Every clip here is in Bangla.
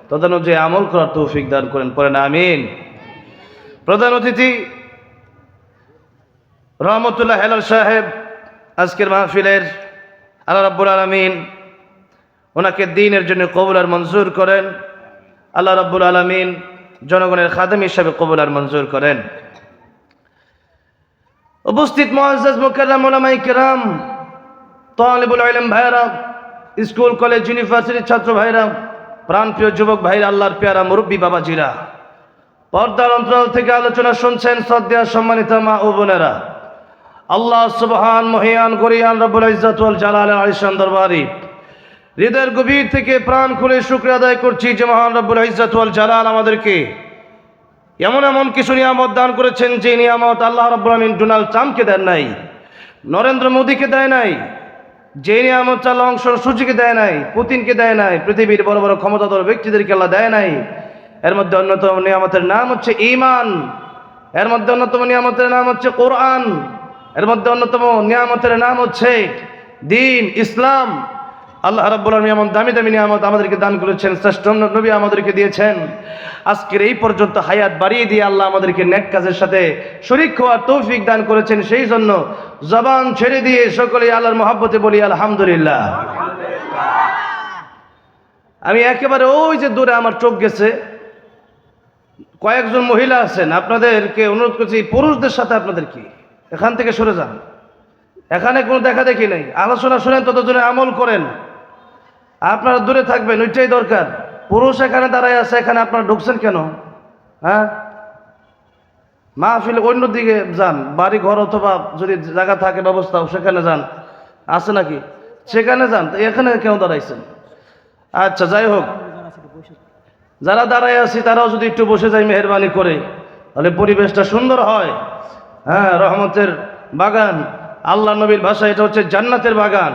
তদানুযায়ী আমল করার তৌফিক দান করেন, পড়েন আমিন। প্রধান অতিথি রহমতুল্লাহ হেলাল সাহেব আজকের মাহফিলের, আল্লাহ রাব্বুল আলামিন ওনাকে দ্বীনের জন্য কবুল আর মঞ্জুর করেন। আল্লাহ রাব্বুল আলামিন জনগণের খাদেম হিসাবে কবুল আর মঞ্জুর করেন। উপস্থিত মুআজ্জাজ মুকাররম উলামায়ে কিরাম, তালিবুল ইলম ভাইরা, স্কুল কলেজ ইউনিভার্সিটির ছাত্র ভাইরা, প্রাণপ্রিয় যুবক ভাইরা, আল্লাহর পেয়ারা মুরব্বী বাবাজিরা, পর্দার অন্তরাল থেকে আলোচনা শুনছেন শ্রদ্ধেয় সম্মানিত মা ও বোনেরা, আল্লাহ সুবহান মহিয়ান গরিয়ান রব্বুল ইজ্জত ওয়াল জালালের আলিশান দরবারে হৃদয়ের গভীর থেকে প্রাণ খুলে শুকরিয়া আদায় করছি যে মহান রব্বুল ইজ্জত ওয়াল জালাল আমাদেরকে এমন এমন কিছু নিয়ামত দান করেছেন যে নিয়ামত আল্লাহ রাব্বুল আলামিন ডোনাল্ড ট্রাম্পকে দেন নাই, নরেন্দ্র মোদীকে দেয় নাই, যে নিয়ামত আল্লাহ অংশ সূচিকে দেয় নাই, পুতিনকে দেয় নাই, পৃথিবীর বড় বড় ক্ষমতাধর ব্যক্তিদেরকে আল্লাহ দেয় নাই। এর মধ্যে অন্যতম নিয়ামতের নাম হচ্ছে ঈমান, এর মধ্যে অন্যতম নিয়ামতের নাম হচ্ছে কোরআন, এর মধ্যে অন্যতম নিয়ামতের নাম হচ্ছে দ্বীন ইসলাম। আল্লাহ রাব্বুল আলামিন এমন দামি দামি নিয়ামত আমাদেরকে দান করেছেন, শ্রেষ্ঠ নবী আমাদেরকে দিয়েছেন। আজকের এই পর্যন্ত হায়াত বাড়িয়ে দিয়ে আল্লাহ আমাদেরকে নেক কাজের সাথে শরীক হওয়ার তৌফিক দান করেছেন। সেই জন্য জবান ছেড়ে দিয়ে সকলেই আল্লাহর মহব্বতে বলি আলহামদুলিল্লাহ। আমি একেবারে ওই যে দূরে আমার চোখ গেছে, কয়েকজন মহিলা আছেন, আপনাদেরকে অনুরোধ করছি পুরুষদের সাথে আপনাদের কি এখান থেকে সরে যান, এখানে কোনো দেখা দেখি নেই, আলোচনা শুনেন, ততজনে আমল করেন। আপনারা দূরে থাকবেন, ওইটাই দরকার। পুরুষ এখানে দাঁড়ায় আছে, এখানে আপনারা ঢুকছেন কেন? হ্যাঁ, মাহফিল অন্যদিকে যান, বাড়ি ঘর অথবা যদি জায়গা থাকে ব্যবস্থাও সেখানে যান, আছে নাকি সেখানে যান, এখানে কেন দাঁড়াইছেন? আচ্ছা, যাই হোক, যারা দাঁড়ায় আছি তারাও যদি একটু বসে যায় মেহরবানি করে, তাহলে পরিবেশটা সুন্দর হয়। হ্যাঁ, রহমতের বাগান, আল্লাহ নবীর ভাষায় এটা হচ্ছে জান্নাতের বাগান।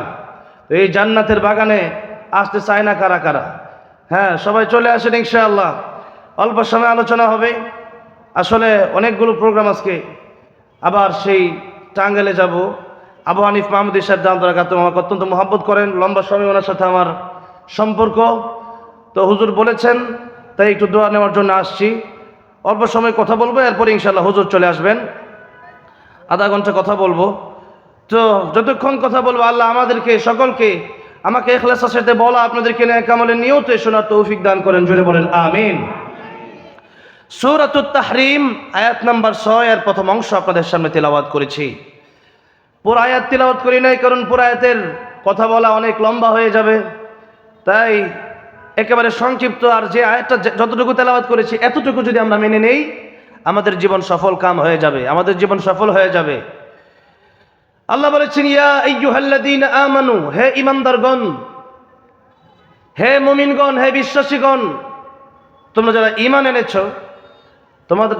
এই জান্নাতের বাগানে আসতে চায় না কারা কারা? হ্যাঁ, সবাই চলে আসেন ইনশাআল্লাহ। অল্প সময় আলোচনা হবে। আসলে অনেকগুলো প্রোগ্রাম আজকে, আবার সেই টাঙ্গাইলে যাব। আবু হানিফ মাহমুদ সাহেব দামদারাকাতুম আমাকে অত্যন্ত মহব্বত করেন, লম্বা সময় ওনার সাথে আমার সম্পর্ক। তো হুজুর বলেছেন, তাই একটু দোয়া নেওয়ার জন্য আসছি। অল্প সময় কথা বলবো, এরপরে ইনশাআল্লাহ হুজুর চলে আসবেন, আধা ঘন্টা কথা বলবো। তো যতক্ষণ কথা বলবো আল্লাহ আমাদেরকে সকলকে, আমাকে ইখলাসের সাথে বলা, আপনাদেরকে নেক আমলের নিয়তে শোনার তৌফিক দান করেন, জোরে বলেন আমিন। সূরাতুত তাহরিম আয়াত নাম্বার 6 এর প্রথম অংশ আপনাদের সামনে তেলাওয়াত করেছি। পুরো আয়াত তেলাওয়াত করি নাই, কারণ পুরো আয়াতের কথা বলা অনেক লম্বা হয়ে যাবে, তাই একেবারে সংক্ষিপ্ত। আর যে আয়াতটা যতটুকু তেলাওয়াত করেছি এতটুকু যদি আমরা মেনে নেই, আমাদের জীবন সফল কাম হয়ে যাবে, আমাদের জীবন সফল হয়ে যাবে। আল্লাহ বলেছেন, ইয়া আইয়ুহাল্লাযীনা আমানু, হে ঈমানদারগণ, হে মুমিনগণ, হে বিশ্বাসীগণ, তোমরা যারা ঈমান এনেছো,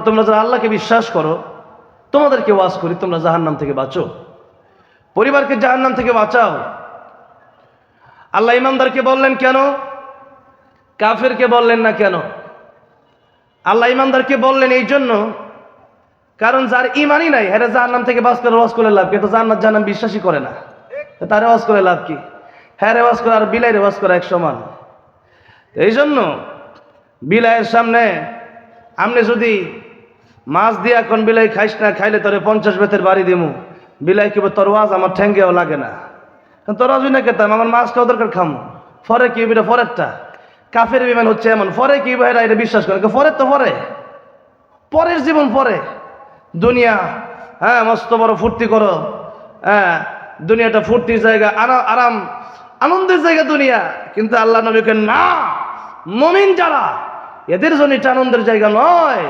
তোমরা যারা আল্লাহকে বিশ্বাস করো, তোমাদেরকে ওয়াজ করি, তোমরা জাহান্নাম থেকে বাঁচো, পরিবারকে জাহান্নাম থেকে বাঁচাও। আল্লাহ ঈমানদারকে বললেন কেন, কাফেরকে বললেন না কেন? আল্লাহ ঈমানদারকে বললেন এই জন্য, কারণ যার ঈমানই নাই, এরা জাহান্নাম থেকে বাঁচ করে ওয়াজ করে লাভ কি? তো জান্নাত জাহান্নাম বিশ্বাসই করে না, তার ওয়াজ করে লাভ কি? হ্যাঁ, ওয়াজ করে আর বিলাইয়ের ওয়াজ করা এক সমান। এই জন্য বিলাইয়ের সামনে আপনি যদি মাছ দিয়া কোন বিলাই খাইস না, খাইলে তোরে 50 বেতের বাড়ি দিমু, বিলাই কি তোর ওয়াজ আমার ঠেঙ্গেও লাগে না, তোর ওয়াজ না খেতাম, আমার মাছ খাওয়া দরকার খামো। ফরে কি এটা ফরেরটা? কাফের বিমান হচ্ছে এমন, ফরে কি ভাইরা এটা বিশ্বাস করে? ফরের তো পরের জীবন পরে, দুনিয়া হ্যাঁ মস্ত বড় ফুর্তি করো, হ্যাঁ দুনিয়াটা ফুর্তির জায়গা, আরাম আনন্দের জায়গা দুনিয়া, কিন্তু আল্লাহ নবীকে না, মুমিন যারা এদের জন্য এটা আনন্দের জায়গা নয়।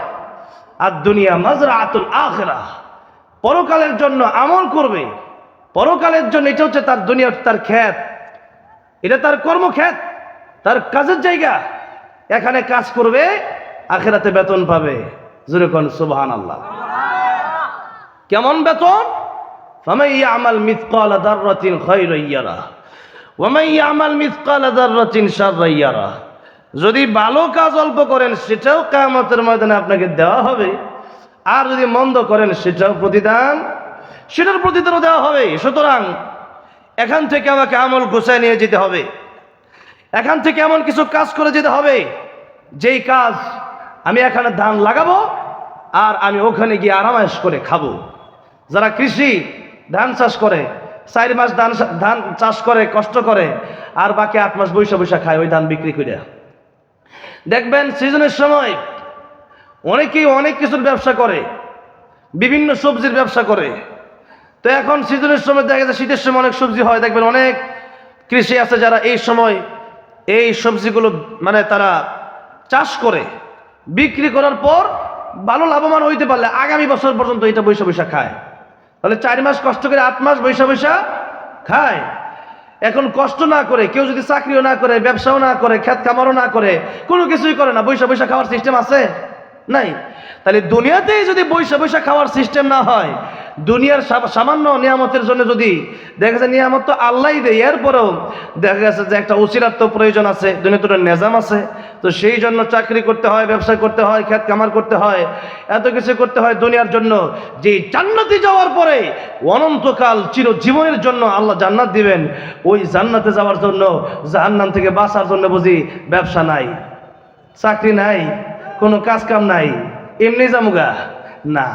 আর দুনিয়া মাজরাআতুল আখিরাহ, পরকালের জন্য আমল করবে, পরকালের জন্য এটা হচ্ছে তার দুনিয়া, তার ক্ষেত, এটা তার কর্মক্ষেত, তার কাজের জায়গা। এখানে কাজ করবে, আখিরাতে বেতন পাবে। জোরে কোন সুবহানাল্লাহ। কেমন বেতন? ফামান ইয়ামাল মিসকালা যাররাতিন খায়রান ইয়ারা ওয়া মান ইয়ামাল মিসকালা যাররাতিন শাররান ইয়ারা। যদি ভালো কাজ অল্প করেন সেটাও কিয়ামতের ময়দানে আপনাকে দেওয়া হবে, আর যদি মন্দ করেন সেটার প্রতিদানও দেওয়া হবে। সুতরাং এখান থেকে আমাকে আমল গোছায় নিয়ে যেতে হবে, এখান থেকে এমন কিছু কাজ করে যেতে হবে যেই কাজ আমি এখানে ধান লাগাবো আর আমি ওখানে গিয়ে আরামায়েশ করে খাবো। যারা কৃষি ধান চাষ করে 4 মাস ধান চাষ করে কষ্ট করে আর বাকি 8 মাস বৈশা বৈশা খায় ওই ধান বিক্রি করে। দেখবেন সিজনের সময় অনেকেই অনেক কিছুর ব্যবসা করে, বিভিন্ন সবজির ব্যবসা করে। তো এখন সিজনের সময় দেখা যায় শীতের সময় অনেক সবজি হয়, দেখবেন অনেক কৃষি আছে যারা এই সময় এই সবজিগুলো মানে তারা চাষ করে বিক্রি করার পর ভালো লাভবান হইতে পারলে আগামী বছর পর্যন্ত এটা বৈশা বৈশা খায়। তাহলে 4 মাস কষ্ট করে 8 মাস বৈশা বৈশা খায়। এখন কষ্ট না করে কেউ যদি চাকরিও না করে, ব্যবসাও না করে, ক্ষেত খামারও না করে, কোনো কিছুই করে না, বৈশা বৈশা খাওয়ার সিস্টেম আছে? নাই। তাহলে দুনিয়াতেই যদি বৈশা বৈশা খাওয়ার সিস্টেম না হয়, দুনিয়ার সামান্য নিয়ামতের জন্য যদি দেখা যায় নিয়ামত তো আল্লাহই দেয়, এরপরেও দেখা গেছে যে একটা উসিলার তো প্রয়োজন আছে, দুনিয়াতে একটা নিজাম আছে, তো সেই জন্য চাকরি করতে হয়, ব্যবসা করতে হয়, ক্ষেত খামার করতে হয়, এত কিছু করতে হয় দুনিয়ার জন্য। যে জান্নাতে যাওয়ার পরে অনন্তকাল চিরজীবনের জন্য আল্লাহ জান্নাত দিবেন, ওই জান্নাতে যাওয়ার জন্য জাহান্নাম থেকে বাঁচার জন্য বুঝি ব্যবসা নাই, চাকরি নাই, কোনো কাজ কাম নাই, এমনি জামুগা না,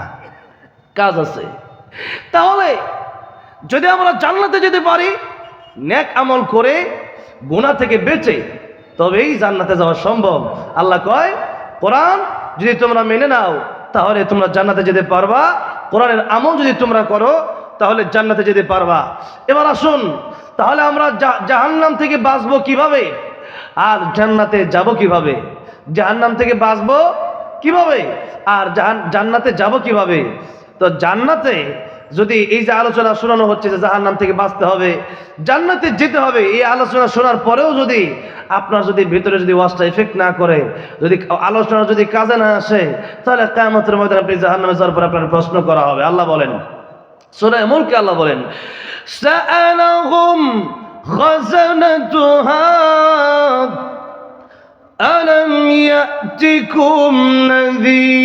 কাজ আছে। তাহলে যদি আমরা জান্নাতে যেতে পারি নেক আমল করে গুনাহ থেকে বেঁচে, তবেই জান্নাতে যাওয়া সম্ভব। আল্লাহ কয় কোরআন যদি তোমরা মেনে নাও তাহলে তোমরা জান্নাতে যেতে পারবা, কোরআনের আমল যদি তোমরা করো তাহলে জান্নাতে যেতে পারবা। এবার আসুন, তাহলে আমরা জাহান্নাম থেকে বাঁচবো কিভাবে আর জান্নাতে যাব কিভাবে? জাহান্নাম থেকে বাঁচবো কিভাবে আর জান্নাতে যাব কিভাবে? তো জান্নাতে যদি এই যে আলোচনা শোনানো হচ্ছে যে জাহান্নাম থেকে বাঁচতে হবে, জান্নাতে যেতে হবে, এই আলোচনা শোনার পরেও যদি আপনার যদি ভিতরে যদি ওয়াজটা এফেক্ট না করে, যদি আলোচনা যদি কাজে না আসে, তাহলে কিয়ামতের ময়দানে আপনি জাহান্নামে যাওয়ার পর আপনার প্রশ্ন করা হবে। আল্লাহ বলেন সূরা মুলকে, আল্লাহ বলেন সাআলাহুম খাযানাতুহা আলাম ইয়াতিকুম নাযীর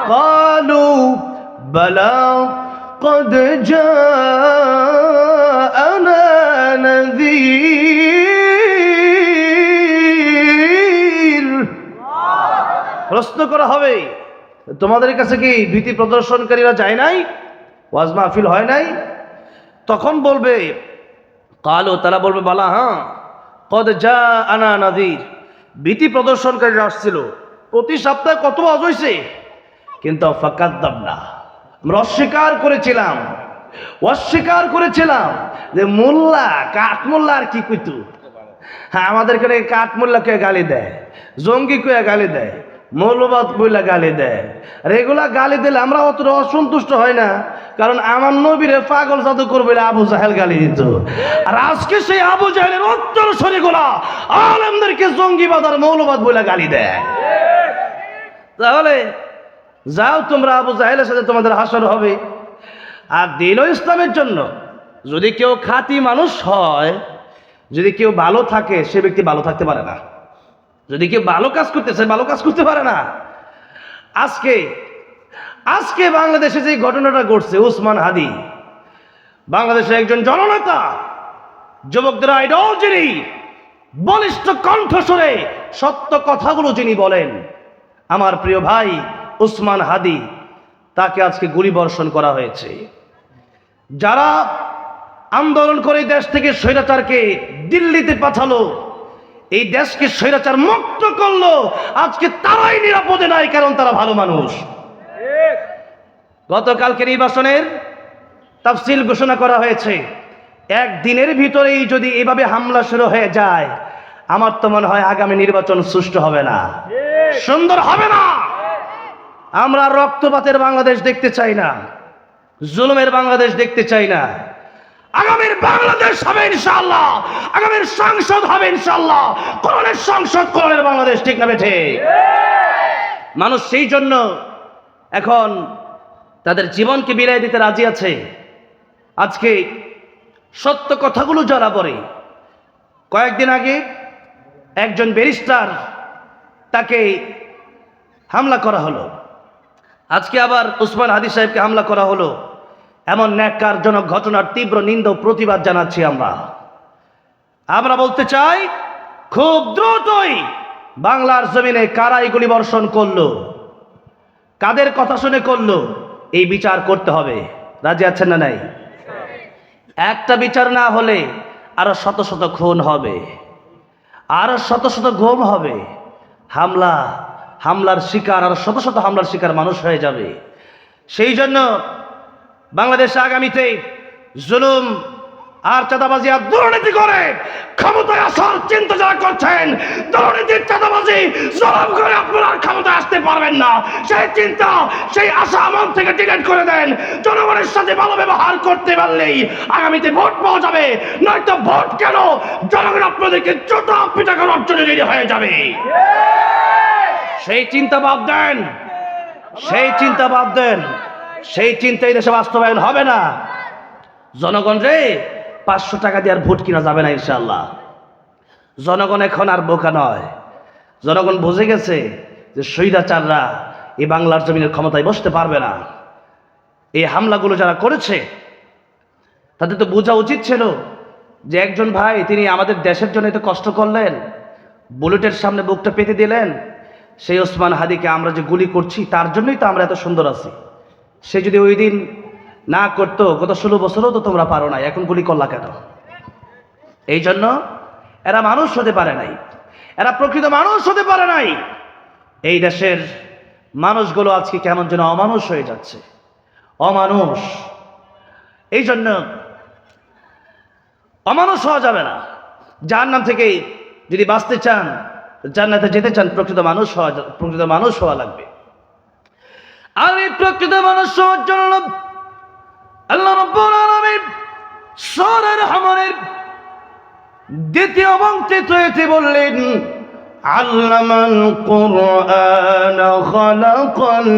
ক্বালু বালা قد جاءنا نذير। প্রশ্ন করা হবে তোমাদের কাছে কি ভীতি প্রদর্শনকারীরা যায় নাই, ওয়াজ মাহফিল হয় নাই? তখন বলবে কালো, তারা বলবে বালা, হ্যাঁ, কদ জাআনা নাযীর, ভীতি প্রদর্শনকারীরা আসছিল, প্রতি সপ্তাহে কত ওয়াজ হইছে, কিন্তু ফাকাদ্দাবনা, আমরা অস্বীকার করেছিলাম যে মোল্লা কাঠমোল্লা আর কি কইতু। হ্যাঁ, আমাদের এখানে কাঠমোল্লাকে গালি দেয়, জঙ্গি কয়ে গালি দেয়, মৌলবাদ বইলা গালি দেয়। আর এগুলা গালি দিলে আমরা অতটা অসন্তুষ্ট হয় না, কারণ আমার নবীরে পাগল জাদুকর বলে আবু জাহেল গালি দিত। আর আজকে সেই আবু জাহেলের উত্তর শরীগুলা আলেমদেরকে জঙ্গিবাদ আর মৌলবাদ বইলা গালি দেয়। তাহলে যাও তোমরা, আবু জাহেলের সাথে তোমাদের হাসর হবে। আর দ্বীন ও ইসলামের জন্য যদি কেউ খাঁটি মানুষ হয়, যদি কেউ ভালো থাকে, সে ব্যক্তি ভালো থাকতে পারে না। যদি কেউ ভালো কাজ করতেছে, ভালো কাজ করতে পারে না। আজকে বাংলাদেশে যে ঘটনাটা ঘটছে, উসমান হাদি বাংলাদেশের একজন জননেতা, যুবকদের আইডল, যিনি বলিষ্ঠ কণ্ঠস্বরে সত্য কথাগুলো যিনি বলেন, আমার প্রিয় ভাই উসমান হাদি, তাকে আজকে গুলিবর্ষণ করা হয়েছে। যারা আন্দোলন করে দেশ থেকে স্বৈরাচারকে দিল্লিতে পাঠালো, এই দেশকে স্বৈরাচার মুক্ত করলো, আজকে তারাই নিরাপদে নাই, কারণ তারা ভালো মানুষ। গতকালকে নির্বাচনের তাফসিল ঘোষণা করা হয়েছে, একদিনের ভিতরেই যদি এভাবে হামলা শুরু হয়ে যায়, আমার তো মনে হয় আগামী নির্বাচন সুষ্ঠু হবে না, সুন্দর হবে না। আমরা রক্তপাতের বাংলাদেশ দেখতে চাই না, জুলুমের বাংলাদেশ দেখতে চাই না। আগামীর বাংলাদেশ হবে ইনশাআল্লাহ, আগামীর সংসদ হবে ইনশাআল্লাহ, কোরআনের সংসদ, কোরআনের বাংলাদেশ, ঠিক না বেঠে? মানুষ সেই জন্য এখন তাদের জীবনকে বিলিয়ে দিতে রাজি আছে। আজকে সত্য কথাগুলো যারা বলে, কয়েকদিন আগে একজন ব্যারিস্টার, তাকে হামলা করা হলো, আজকে আবার উসমান হাদি সাহেবকে হামলা করা হলো। এমন ন্যাক্কারজনক ঘটনার তীব্র নিন্দা ও প্রতিবাদ জানাচ্ছি। আমরা বলতে চাই, খুব দ্রুতই বাংলার জমিনে কারা এই গুলিবর্ষণ করলো, কাদের কথা শুনে করলো, এই বিচার করতে হবে। রাজি আছেন না নাই? একটা বিচার না হলে আরো শত শত খুন হবে, আরো শত শত গুম হবে, হামলার শিকার, আরো শত শত হামলার শিকার মানুষ হয়ে যাবে। সেই জন্য বাংলাদেশে আগামীতে জুলুম আর চাঁদাবাজি আর দুর্নীতি করে ক্ষমতায় আসার চিন্তা যারা করছেন, দুর্নীতির চাঁদাবাজি জুলুম করে আপনারা ক্ষমতায় আসতে পারবেন না, সেই চিন্তা, সেই আশা মন থেকে ডিলিট করে দেন। জনগণের সাথে ভালো ব্যবহার করতে পারলেই আগামীতে ভোট পাওয়া যাবে, নয়তো ভোট কেন, জনগণ আপনাদেরকে জুতা পিটা করার জন্য রেডি হয়ে যাবে। সেই চিন্তা বাদ দেন, সেই চিন্তা বাদ দেন, সেই চিন্তাই দেশে বাস্তবায়ন হবে না। জনগণ রে, 500 টাকা দিয়ে আর ভোট কিনা যাবে না ইনশাআল্লাহ। জনগণ এখন আর বোকা নয়, জনগণ বুঝে গেছে যে স্বৈরাচাররা এই বাংলার জমিনের ক্ষমতায় বসতে পারবে না। এই হামলাগুলো যারা করেছে তাদের তো বোঝা উচিত ছিল যে একজন ভাই তিনি আমাদের দেশের জন্য এত কষ্ট করলেন, বুলেটের সামনে বুকটা পেতে দিলেন, সেই ওসমান হাদিকে আমরা যে গুলি করছি তার জন্যই তো আমরা এত সুন্দর আছি। সে যদি ওই দিন না করতো, গত 16 বছরও তো তোমরা পারো নাই, এখন গুলি করলা কেন? এই জন্য এরা মানুষ হতে পারে নাই, এরা প্রকৃত মানুষ হতে পারে নাই। এই দেশের মানুষগুলো আজকে কেমন যেন অমানুষ হয়ে যাচ্ছে, অমানুষ। এই জন্য অমানুষ হওয়া যাবে না। জাহান্নাম থেকে যদি বাঁচতে চান, জান্নাতে যেতে চান, প্রকৃত মানুষ হওয়া লাগবে। আর এই প্রকৃত মানুষ হওয়ার জন্য আল্লাহ রাব্বুল আলামিন সূরা রহমানের 2য় এবং 3য়তে বললেন, আল্লামাল কুরআন খালাকাল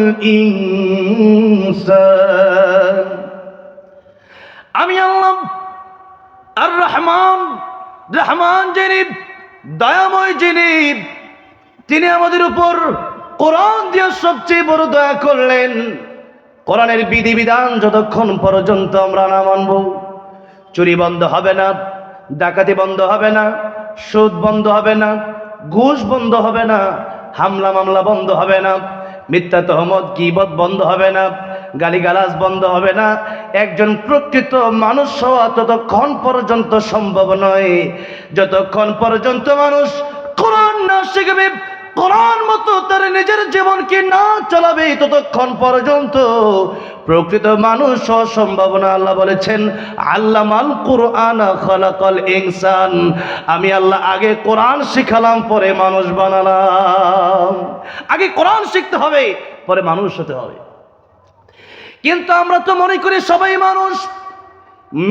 ইনসান। আমি আল্লাহ আর রহমান, রহমান যিনি দয়াময়, যিনি তিনি আমাদের উপর কোরআন দিয়ে সবচেয়ে বড় দয়া করলেন। কোরআনের বিধিবিধান যতক্ষণ পর্যন্ত আমরা না মানব, চুরি বন্ধ হবে না, ডাকাতি বন্ধ হবে না, সুদ বন্ধ হবে না, ঘুষ বন্ধ হবে না, হামলা মামলা বন্ধ হবে না, মিথ্যা তহমত গীবত বন্ধ হবে না, গালিগালাজ বন্ধ হবে না। একজন প্রকৃত মানুষ হওয়া ততক্ষণ পর্যন্ত সম্ভব নয় যতক্ষণ পর্যন্ত মানুষ কোরআন না শিখবে, কোরআন মতো তার নিজের জীবনকে না চালাবে, ততক্ষণ পর্যন্ত প্রকৃত মানুষ হওয়া সম্ভব না। আল্লাহ বলেছেন, আল্লামাল কুরআন খালাকাল ইনসান। আমি আল্লাহ আগে কোরআন শিখালাম, পরে মানুষ বানালাম। আগে কোরআন শিখতে হবে, পরে মানুষ হতে হবে। কিন্তু আমরা তো মনে করি সবাই মানুষ।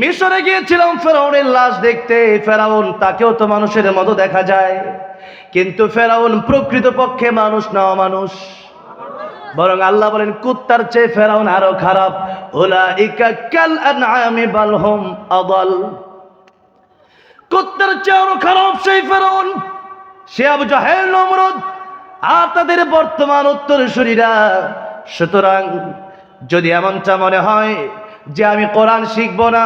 মিশরে গিয়েছিলাম ফেরাউনের লাশ দেখতে, ফেরাউন তাকেও তো মানুষের মতো দেখা যায়, কিন্তু ফেরাউন প্রকৃতপক্ষে মানুষ না অমানুষ। বরং আল্লাহ বলেন কুত্তার চেয়ে ফেরাউন আরো খারাপ। উলাইকা কাল আনআমি বাল হুম আদাল। কুত্তার চেয়ে আরো খারাপ সেই ফেরাউন, সে আবু জাহেল, নমরুদ আর তাদের বর্তমান উত্তরসূরিরা। সুতরাং যদি এমনটা মনে হয় যে আমি কোরআন শিখবো না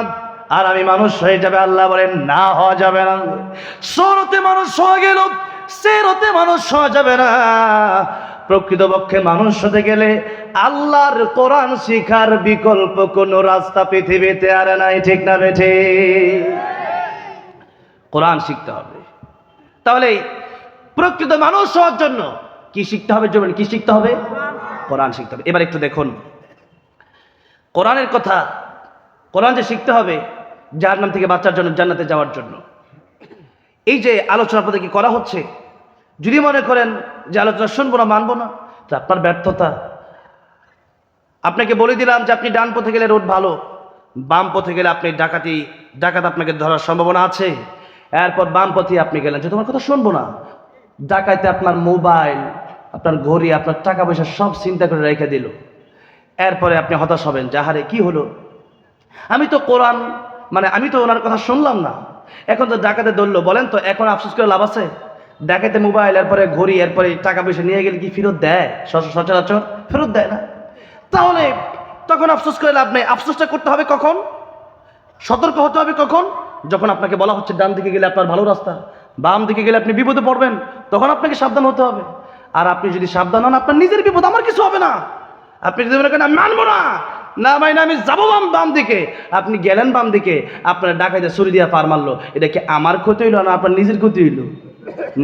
আর আমি মানুষ হয়ে যাবে, আল্লাহ বলেন না, হওয়া যাবে না। সূরাতে মানুষ হয়ে গেল, সিরাতে মানুষ হওয়া যাবে না। প্রকৃতপক্ষে মানুষ হতে গেলে আল্লাহর কোরআন শিখার বিকল্প কোনো রাস্তা পৃথিবীতে আর নাই, ঠিক না বেঠে? কোরআন শিখতে হবে। তাহলে প্রকৃত মানুষ হওয়ার জন্য কি শিখতে হবে? কি শিখতে হবে? কোরআন শিখতে হবে। এবার একটু দেখুন কোরআনের কথা। কোরআন যে শিখতে হবে জাহান্নাম থেকে বাঁচার জন্য, জান্নাতে যাওয়ার জন্য। এই যে আলোচনা আপনাদেরকে করা হচ্ছে, যদি মনে করেন যে আলোচনা শুনবো না, মানবো না, তা আপনার ব্যর্থতা। আপনাকে বলে দিলাম যে আপনি ডান পথে গেলে রোড ভালো, বাম পথে গেলে আপনি ডাকাত আপনাকে ধরার সম্ভাবনা আছে। এরপর বাম পথে আপনি গেলেন যে তোমার কথা শুনবো না, ডাকাইতে আপনার মোবাইল, আপনার ঘড়ি, আপনার টাকা পয়সা সব চিন্তা করে রেখে দিল। এরপরে আপনি হতাশ হবেন, যাহারে কি হলো, আমি তো কোরআন আমি তো ওনার কথা শুনলাম না, এখন তো ডাকাতে ধরলো। বলেন তো এখন আফসোস করে লাভ আছে? ডাকাতে মোবাইল, এরপরে ঘড়ি, এরপরে টাকা পয়সা নিয়ে গেলে কি ফেরত দেয়? সচরাচর ফেরত দেয় না। তাহলে তখন আফসোস করে লাভ নেই। আফসোসটা করতে হবে কখন? সতর্ক হতে হবে কখন? যখন আপনাকে বলা হচ্ছে ডান দিকে গেলে আপনার ভালো রাস্তা, বাম দিকে গেলে আপনি বিপদে পড়বেন, তখন আপনাকে সাবধান হতে হবে। আর আপনি যদি সাবধান হন, আপনার নিজের বিপদ, আমার কিছু হবে না। আপনি যদি মনে করেন আমি মানবো না, না ভাই না, আমি যাবো বাম দিকে, আপনি গেলেন বাম দিকে, আপনার ডাকাইতে ছুরি দিয়া পার মারলো, এটা কি আমার ক্ষতি হইলো না আপনার নিজের ক্ষতি হইলো?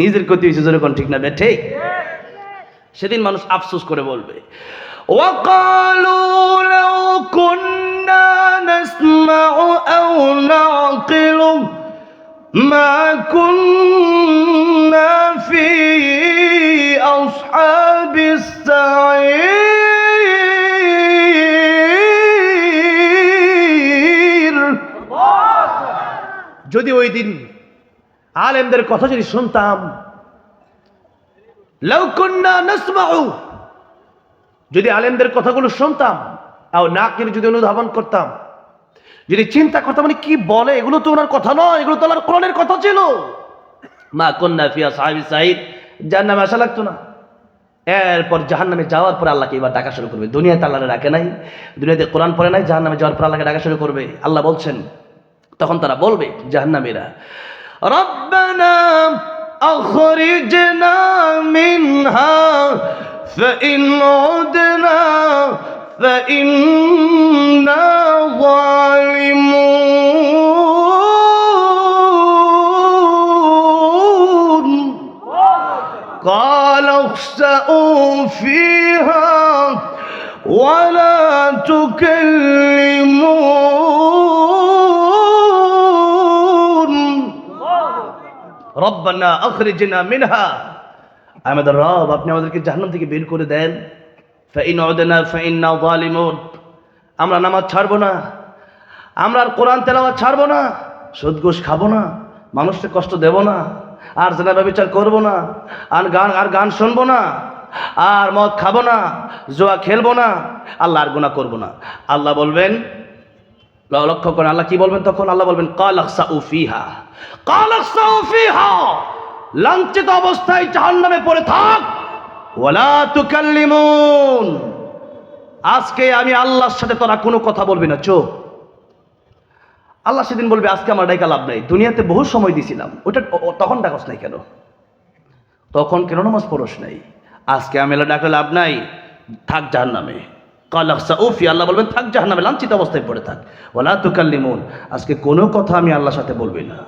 নিজের ক্ষতি হয়েছে, যেরকম ঠিক না বে ঠিক? সেদিন মানুষ আফসোস করে বলবে, وقالوا لو كنا نسمع أو نعقل ما كنا في أصحاب السعير। যদি ওই দিন আলেমদের কথা যদি শুনতাম, লাউ কুন্না নাসমাউ, যদি আলেমদের কথাগুলো শুনতাম, আও নাকিল, যদি অনুধাবন করতাম, যদি চিন্তা করতাম মানে কি বলে, এগুলো তো ওনার কথা নয়, এগুলো তো আল্লাহর কোরআনের কথা ছিল, মা কুন্না ফি আসহাবিস সাইর, জাহান্নামে আসা লাগতো না। এরপর জাহান্নামে যাওয়ার পর আল্লাহকে এবার ডাকা শুরু করবে। দুনিয়াতে আল্লাহরে ডাকে নাই, দুনিয়াতে কোরআন পড়ে নাই, জাহান্নামে যাওয়ার পর আল্লাহকে ডাকা শুরু করবে। আল্লাহ বলছেন, তখন তারা বলবে জাহান্নামীরা, রব্বানা আখরিজনা মিনহা ফাইন উদনা ফাইন্না যালিমুন قال اخسئوا فيها ولا تكلمون রব্বানা আখরিজনা মিনহা, আমাদের রব আপনি আমাদেরকে জাহান্নাম থেকে বের করে দেন। ফাইন উদনা ফাইন্না যালিমুন, আমরা নামাজ ছাড়বো না, আমরা আর কোরআন তেলাওয়াত ছাড়বো না, সুদ ঘুষ খাবো না, মানুষকে কষ্ট দেব না, আর জেনা ব্যভিচার করবো না, আর গান শুনবো না, আর মদ খাবো না, জুয়া খেলবো না, আল্লাহ আর গুনাহ করবো না। আল্লাহ বলবেন, লক্ষ্য করেন আল্লাহ কি বলবেন তখন? আল্লাহ বলবেন কাল আখসাউ ফিহা, কাল আখসাউ ফিহা, লাঞ্ছিত অবস্থায় জাহান্নামে পড়ে থাক, ওয়ালা তুকাল্লিমুন, আজকে আমি আল্লাহর সাথে তোরা কোনো কথা বলবি না, চুপ। আল্লাহ সেদিন বলবে আজকে আমার ডাইকা লাভ নাই, দুনিয়াতে বহু সময় দিছিলাম, ওটা তখন ডাকস নাই কেন? তখন কেন নামাজ পড়স নাই? আজকে আমি ডাকলে লাভ নাই, থাক জাহান্নামে। কাল আখসাউ ফিহা, আল্লাহ বলবেন থাক জাহান্নামে, লাঞ্ছিত অবস্থায় পড়ে থাক, ওয়ালা তুকাল্লিমুন, আজকে কোনো কথা আমি আল্লাহর সাথে বলবি না।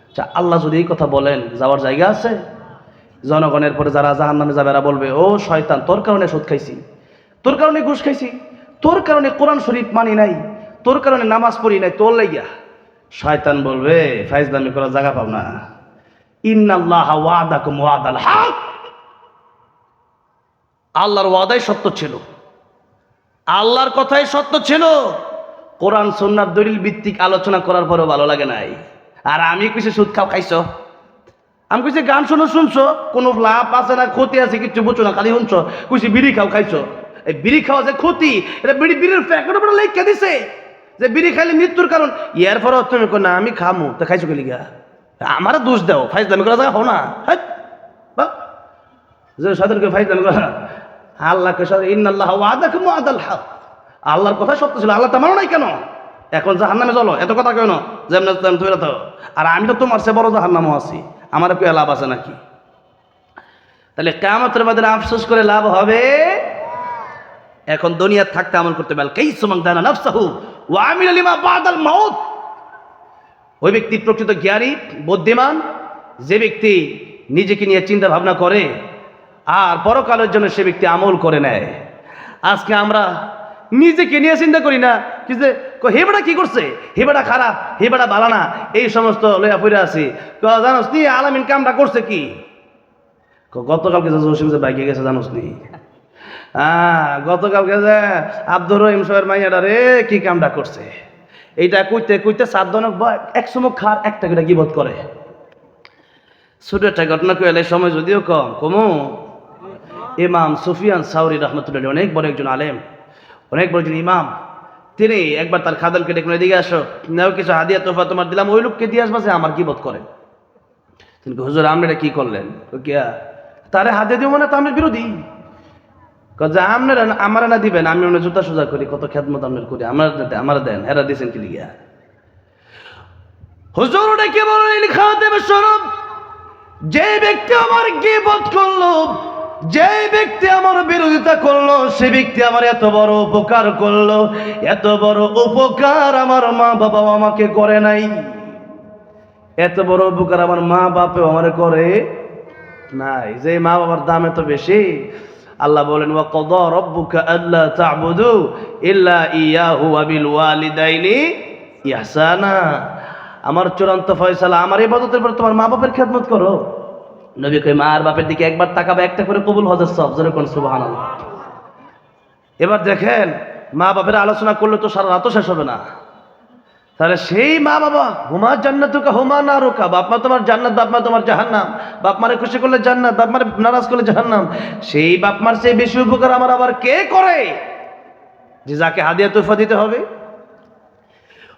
আচ্ছা, আল্লাহ যদি এই কথা বলেন, যাওয়ার জায়গা আছে? জনগণের পরে যারা জাহান্নামে যাবে এরা বলবে, ও শয়তান, তোর কারণে সুদ খাইছি, তোর কারণে ঘুষ খাইছি, তোর কারণে কোরআন শরীফ মানি নাই, তোর কারণে নামাজ পড়ি নাই, তোর লাইগা। শয়তান বলবে, ফাইজলামি করার জায়গা পাও না, ইন্নাল্লাহা ওয়াদাকুম ওয়াদাল হক, আল্লাহর ওয়াদাই সত্য ছিল, আল্লাহর কথাই সত্য ছিল। কোরআন সুন্নাত দলিল ভিত্তিক আলোচনা করার পরেও ভালো লাগে নাই। আর আমি কিছু সুদ খাইছো, আমি কিছু গান শুনছো, কোনো লাভ আছে না ক্ষতি আছে কিছু বুঝছো না, খালি শুনছো, কিছু বিড়ি খাইছো। এই বিড়ি খাওয়া যে ক্ষতি, এটা বিড়ির প্যাকেটের উপরে লেখা দিছে যে বিড়ি খাইলে মৃত্যুর কারণ। ইয়ার পরে তুমি না আমি খামু, তা খাইছো কে লিগা? আমার দোষ দাও, ফাইজলামি করা যায় হো না, যে সাধারণ ফাইজলামি করা। আল্লাহকে ইন্নাল্লাহা ওয়াদাকুম ওয়াদাল হক, আল্লাহর কথা সত্য ছিল, আল্লাহ তা মানো নাই কেন? এখন জাহান্নামে চলো, এত কথা কেন? যেমন তুমি তো, আর আমি তো তোমার সে বড় জাহান্নামও আছি, আমার কি লাভ আছে নাকি? তাহলে কিয়ামতের মাঠে আফসোস করে লাভ হবে? এখন দুনিয়ায় থাকতে আমল করতে পারল, কাইসু মান দানা নাফসাহু ওয়া আমিলা লিমা বাদাল মাউত, ওই ব্যক্তি প্রকৃত জ্ঞানী বুদ্ধিমান, যে ব্যক্তি নিজেকে নিয়ে চিন্তা ভাবনা করে আর পরকালের জন্য সে ব্যক্তি আমল করে নেয়। আজকে আমরা নিজেকে নিয়ে চিন্তা করি না, কি যে হেবেটা কি করছে, হেবেটা খারাপ, হেবেটা ভালো না, এই সমস্ত লইয়া পড়ে আছি। জানোস নি আলামিন কামটা করছে কি? গতকালকে যে বাইকে গেছে জানোস নি? গতকালকে যে আব্দুর রহিম সাহেবের মাইয়াটা রে কি কামটা করছে, এইটা কইতে কইতে 7 জনক এক সময় খার একটা করে গিবত করে। ছোট একটা ঘটনা কইলে সময় যদিও কম কমু, ইমাম সুফিয়ান সাউরি রহমতুল্লাহ অনেক বড় একজন আলেম, অনেক বড় একজন ইমাম, তিনি একবার তার খাদেমকে ডেকে এদিকে আসো, নাও কিছু হাদিয়া তোফা তোমার দিলাম, ওই লোককে দিয়ে আসবা যে আমার গিবত করে। তিনি হুজুর আপনি এটা কি করলেন? কিয়া তারে হাদিয়া দিব মানে তো আমি বিরোধী। যে আপনারা আমারা না দিবেন, আমি অন্য জুতা সোজা করি, কত খেদমত আপনার করি, আমরা দেন, এরা দিয়েছেন কি লিগা? হুজুর ডেকে বলেন খাদেমের স্বরূপ, যে ব্যক্তি আমার গীবত করলো, যে ব্যক্তি আমার বিরোধিতা করলো, সে ব্যক্তি আমার এত বড় উপকার করলো, এত বড় উপকার আমার মা বাবা আমাকে করে নাই, এত বড় উপকার আমার মা বাপেও আমার করে নাই। যে মা বাবার দাম এত বেশি, আল্লাহ বলেন ওয়া ক্বাদা রাব্বুকা আল্লা তা'বুদু ইল্লা ইয়াহু ওয়া বিল ওয়ালিদাইনি ইহসানা। আমার চূড়ান্ত ফয়সালা, আমার ইবাদতের পর তোমার মা বাপের খেদমত করো। নবী কই মা আর বাপের দিকে একবার তাকাবে, একটা করে কবুল হজের সব, জোরে কোন সুবহানাল্লাহ। এবার দেখেন, মা বাপের আলোচনা করলে তো সারা রাতও শেষ হবে না। তাহলে সেই মা বাবা, হুমা জান্নাতুকা হুমা নারুকা, বাপ মা তোমার জান্নাত, বাপ মা তোমার জাহান্নাম। বাপ মারে খুশি করলে জান্নাত, বাপ মারে নারাজ করলে জাহান্নাম। সেই বাপ মার সেই বেশি উপকার আমার আবার কে করে, যে যাকে হাদিয়া তোহফা দিতে হবে।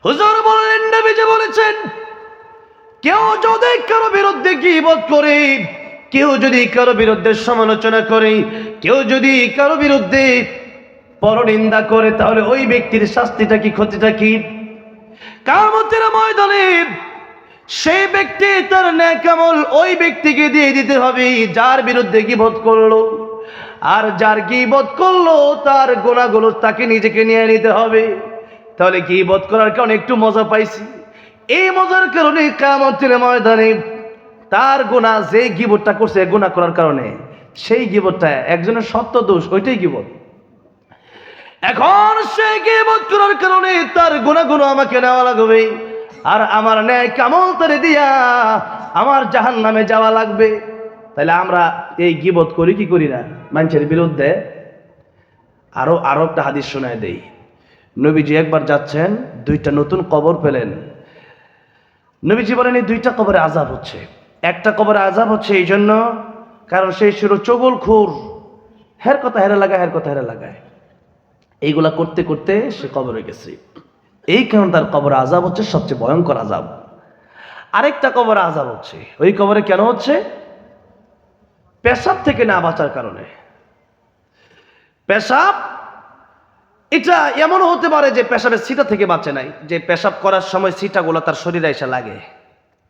হুজুর বলেন, নবীজি বলেছেন, কেউ যদি কারো বিরুদ্ধে গীবত করে, কেউ যদি কারো বিরুদ্ধে সমালোচনা করে, কেউ যদি কারো বিরুদ্ধে পরনিন্দা করে, তাহলে ওই ব্যক্তির শাস্তিটা কি, ক্ষতিটা কি? কিয়ামতের ময়দানে সেই ব্যক্তি তার নেক আমল ওই ব্যক্তিকে দিয়ে দিতে হবে যার বিরুদ্ধে গীবত করলো, আর যার গীবত করলো তার গুনাহগুলো তাকে নিজেকে নিয়ে নিতে হবে। তাহলে গীবত করার কারণে একটু মজা পাইছি, এই মজার কারণে কিয়ামতের ময়দানে তার গুনাহ, যে গীবতটা করছে গুনাহ করার কারণে, সেই গীবতটা একজনের সত্য দোষ, ওইটাই গীবত। এখন সে গীবত করার কারণে তার গুনাহগুলো আমাকে নেওয়া লাগবে, আর আমার নেক আমল তারে দিয়া আমার জাহান্নামে যাওয়া লাগবে। তাহলে আমরা এই গীবত করি কি করি না মানুষের বিরুদ্ধে? আরো একটা হাদিস শোনায় দেই। নবীজি একবার যাচ্ছেন, দুইটা নতুন কবর পেলেন। নবীজি বলেন এই দুইটা কবরে আযাব হচ্ছে। একটা কবরে আযাব হচ্ছে এই জন্য কারণ সেই ছিল চগলখোর, হের কথা হেরে লাগায়, হের কথা হেরে লাগায়, এইগুলা করতে করতে সে কবরে গেছে। এই কারণে তার কবরে আযাব হচ্ছে সবচেয়ে ভয়ঙ্কর আযাব। আরেকটা কবরে আযাব হচ্ছে, ওই কবরে কেন হচ্ছে? পেশাব থেকে না বাঁচার কারণে। পেশাব এটা এমনও হতে পারে যে পেশাবের ছিটা থেকে বাঁচে নাই, যে পেশাব করার সময় ছিটাগুলো তার শরীরে এসে লাগে,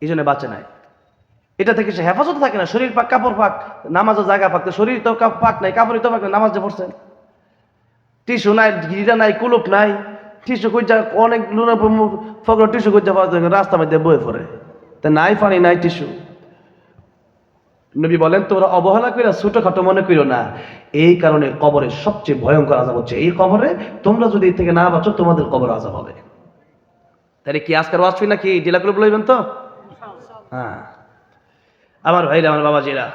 এই জন্য বাঁচে নাই। এটা থেকে সে হেফাজত থাকে না, শরীর পাক, কাপড় পাক, নামাজের জায়গা পাক, শরীর তো পাক নাই, কাপড়ই তো পাক নাই, নামাজ যে পড়ছেন, টিস্যু নাই, গিরা নাই, কুলুপ নাই, টিস্যু খুঁজা অনেক লুনা ফগর টিস্যু খুঁজা পাওয়া যায়, রাস্তা মধ্যে বয়ে পড়ে, তা নাই পানি নাই টিস্যু। নবী বলেন তোমরা অবহেলা কইরা ছোটখাটো মনে করিও না, এই কারণে কবরের সবচেয়ে ভয়ঙ্কর আযাব হচ্ছে এই কবরে। তোমরা যদি এই থেকে না বাঁচো, তোমাদের কবর আযাব হবে। তাহলে কি আজকের ওয়াজ শুই নাকি ডিলা করে বলবেন তো? হ্যাঁ আমার ভাইরা, আমার বাবাজিরা,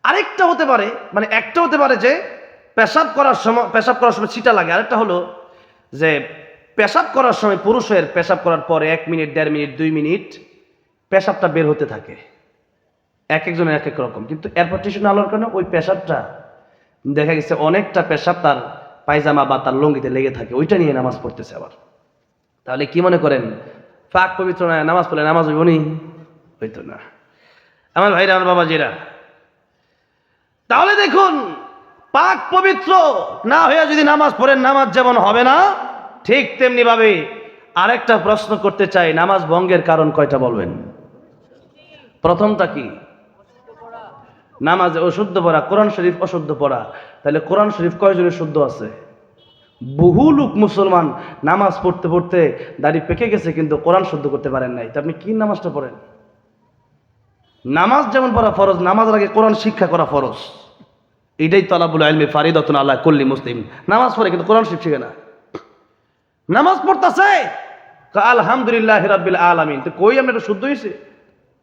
আরেকটা হতে পারে, মানে একটা হতে পারে যে পেশাব করার সময় ছিটা লাগে। আরেকটা হলো যে পেশাব করার সময়, পুরুষের পেশাব করার পরে 1 মিনিট, 1.5 মিনিট, 2 মিনিট পেশাবটা বের হতে থাকে, এক একজনের এক এক রকম, কিন্তু এরপর টিস্যু না আলোর কারণে ওই পেশাবটা দেখা গেছে অনেকটা পেশাব তার পায়জামা বা তার লঙ্গিতে লেগে থাকে, ওইটা নিয়ে নামাজ পড়তেছে আবার। তাহলে কি মনে করেন পাক পবিত্র না নামাজ পড়লে নামাজ হইব নি? হইতো না। আমার ভাইরা, আমার বাবাজিরা, তাহলে দেখুন পাক পবিত্র না হইয়া যদি নামাজ পড়েন, নামাজ যেমন হবে না, ঠিক তেমনি ভাবে আরেকটা প্রশ্ন করতে চাই, নামাজ ভঙ্গের কারণ কয়টা বলবেন? প্রথমটা কি? নামাজে অশুদ্ধ পড়া, কোরআন শরীফ অশুদ্ধ পড়া। তাহলে কোরআন শরীফ কয়জনের শুদ্ধ আছে? বহু লোক মুসলমান নামাজ পড়তে পড়তে দাড়ি পেকে গেছে, কিন্তু কোরআন শুদ্ধ করতে পারেন নাই। তা আপনি কি নামাজটা পড়েন? নামাজ যেমন পড়া ফরজ, নামাজের আগে কোরআন শিক্ষা করা ফরজ। এটাই তালাবুল ইলমি ফারিদাতুন আলা কুল্লি মুসলিম। নামাজ পড়ে কিন্তু কোরআন শিখছে না, নামাজ পড়তেছে আলহামদুলিল্লাহি রাব্বিল আলামিন, তো কই আমরা শুদ্ধ হয়েছে?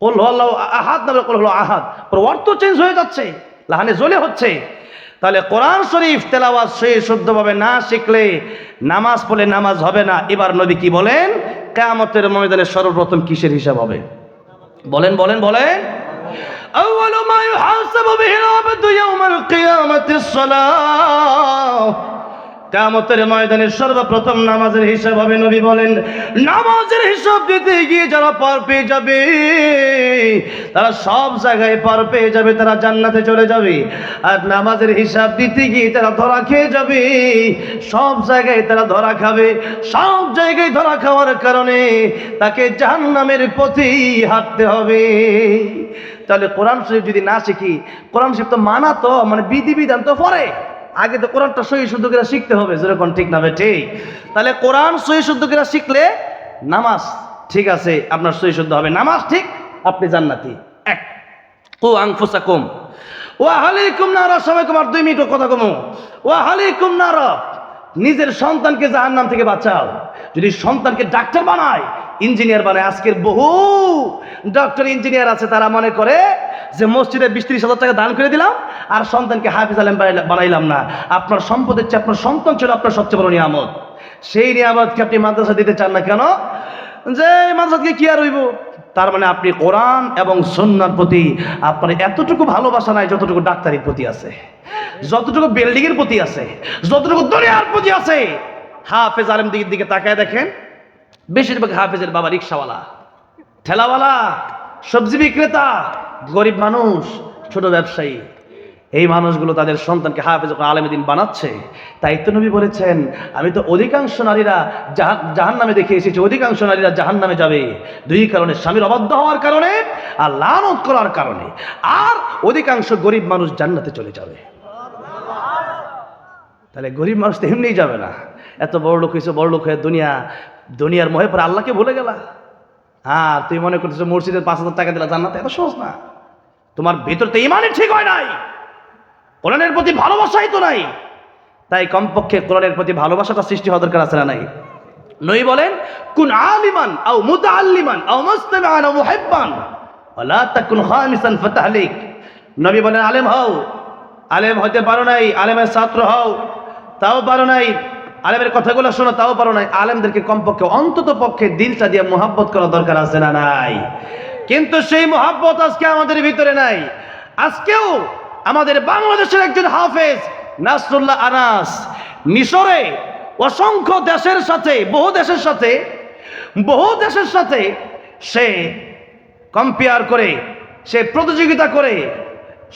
কুল হুয়াল্লাহু আহাদ না কুল হুয়াল্লাহু আহাদ, পর অর্থ চেঞ্জ হয়ে যাচ্ছে, লাহানে জ্বলে হচ্ছে। তাহলে কোরআন শরীফ তেলাওয়াত সে শুদ্ধভাবে না শিখলে নামাজ পড়লে নামাজ হবে না। এবার নবী কি বলেন? কিয়ামতের ময়দানে সর্বপ্রথম কিসের হিসাব হবে? বলেন বলেন বলেন। আউয়ালু মা ইউহাসাবু বিহিল আবদু ইয়াউমাল কিয়ামাতিস সালাহ। কিয়ামতের ময়দানে সর্বপ্রথম নামাজের হিসাব হবে। নবী বলেন, নামাজের হিসাব দিতে গিয়ে যারা পার পেয়ে যাবে, তারা সব জায়গায় পার পেয়ে যাবে, তারা জান্নাতে চলে যাবে। আর নামাজের হিসাব দিতে গিয়ে তারা ধরা খেয়ে যাবে, সব জায়গায় তারা ধরা খাবে। সব জায়গায় ধরা খাওয়ার কারণে তাকে জাহান্নামের পথেই হাঁটতে হবে। তাহলে কোরআন শরীফ যদি না শিখি, কোরআন শরীফ তো মানা তো মানে বিধিবিধান তো পরে, আগে তো কোরআনটা সহি শুদ্ধ করে শিখতে হবে, যেরকম ঠিক না ভাই ঠিক? তাহলে কোরআন সহি শুদ্ধ করে শিখলে নামাজ ঠিক আছে, আপনার সহি শুদ্ধ হবে, নামাজ ঠিক, আপনি জান্নাতি। এক, কু আনফুসাকুম ওয়া আহলিকুম নারা, সবাইকুম আর 2 মিনিট কথা কমো। ওয়া আহলিকুম নারা, নিজের সন্তানকে জাহান্নাম থেকে বাঁচাও। যদি সন্তানকে ডাক্তার বানায়, ইঞ্জিনিয়ার বানায়, আজকের বহু ডক্টর ইঞ্জিনিয়ার আছে, তারা মনে করে যে মসজিদে 20-30 হাজার টাকা দান করে দিলাম আর সন্তানকে হাফিজ আলেম বানাইলাম না। আপনার সম্পদের চেয়ে আপনার সন্তান ছিল আপনার সবচেয়ে বড় নিয়ামত। সেই নিয়ামতকে আপনি মাদ্রাসা দিতে চান না কেন? যে মাদ্রাসাকে কি আর হইব? তার মানে আপনি কোরআন এবং সুন্নাহর প্রতি আপনার এতটুকু ভালোবাসা নাই যতটুকু ডাক্তারির প্রতি আছে, যতটুকু বিল্ডিং এর প্রতি আছে, যতটুকু দুনিয়ার প্রতি আছে। হাফেজ আলেম দিকে তাকায় দেখেন, বেশিরভাগ হাফেজের বাবা রিক্সাওয়ালা, ঠেলাওয়ালা, সবজি বিক্রেতা, গরিব মানুষ, ছোট ব্যবসায়ী। এই মানুষগুলো তাদের সন্তানকে হাফেজ আলেম দ্বীন বানাচ্ছে। তাই তো নবী বলেছেন, আমি তো অধিকাংশ নারীরা জাহান্নামে দেখে এসেছি, অধিকাংশ নারীরা জাহান্নামে যাবে 2 কারণে, স্বামীর অবাধ্য হওয়ার কারণে আর লানত করার কারণে, আর অধিকাংশ গরিব মানুষ জান্নাতে চলে যাবে। তাহলে গরিব মানুষ তো এমনিই যাবে না, এত বড় লোক হয়েছে, বড় লোক হয়ে দুনিয়ার মোহে পরে আল্লাহকে ভুলে গেলা। হ্যাঁ, তুই মনে করতেছো মসজিদের 5,000 টাকা দিলা জান্নাতে, এত সহজ না। তোমার ভিতর তো ইমানই ঠিক হয় নাই, কোরআনের প্রতি ভালোবাসাই তো নাই। তাই কমপক্ষে কোরআনের প্রতি ভালোবাসাটা সৃষ্টি হওয়া দরকার আছে না নাই? নবী বলেন, কুন আলিমান আও মুতাআল্লিমান আও মুস্তামিআন আও মুহিব্বান ওয়ালা তাকুন খামিসান ফাতাহলিক। নবী বলেন, আলেম হও, আলেম হতে পারো নাই, আলেমের ছাত্র হও তাও পারো নাই, আলেমের কথাগুলো শোনো তাও পারো নাই। আলেমদেরকে কমপক্ষে অন্তত পক্ষে দিলটা দিয়ে মোহাব্বত করা দরকার আছে না নাই? কিন্তু সেই মোহাব্বত আজকে আমাদের ভিতরে নাই। আজকেও আমাদের বাংলাদেশের একজন হাফেজ নাসরুল্লাহ আনাস মিশরে অসংখ্য দেশের সাথে, বহু দেশের সাথে সে কম্পেয়ার করে, সে প্রতিযোগিতা করে,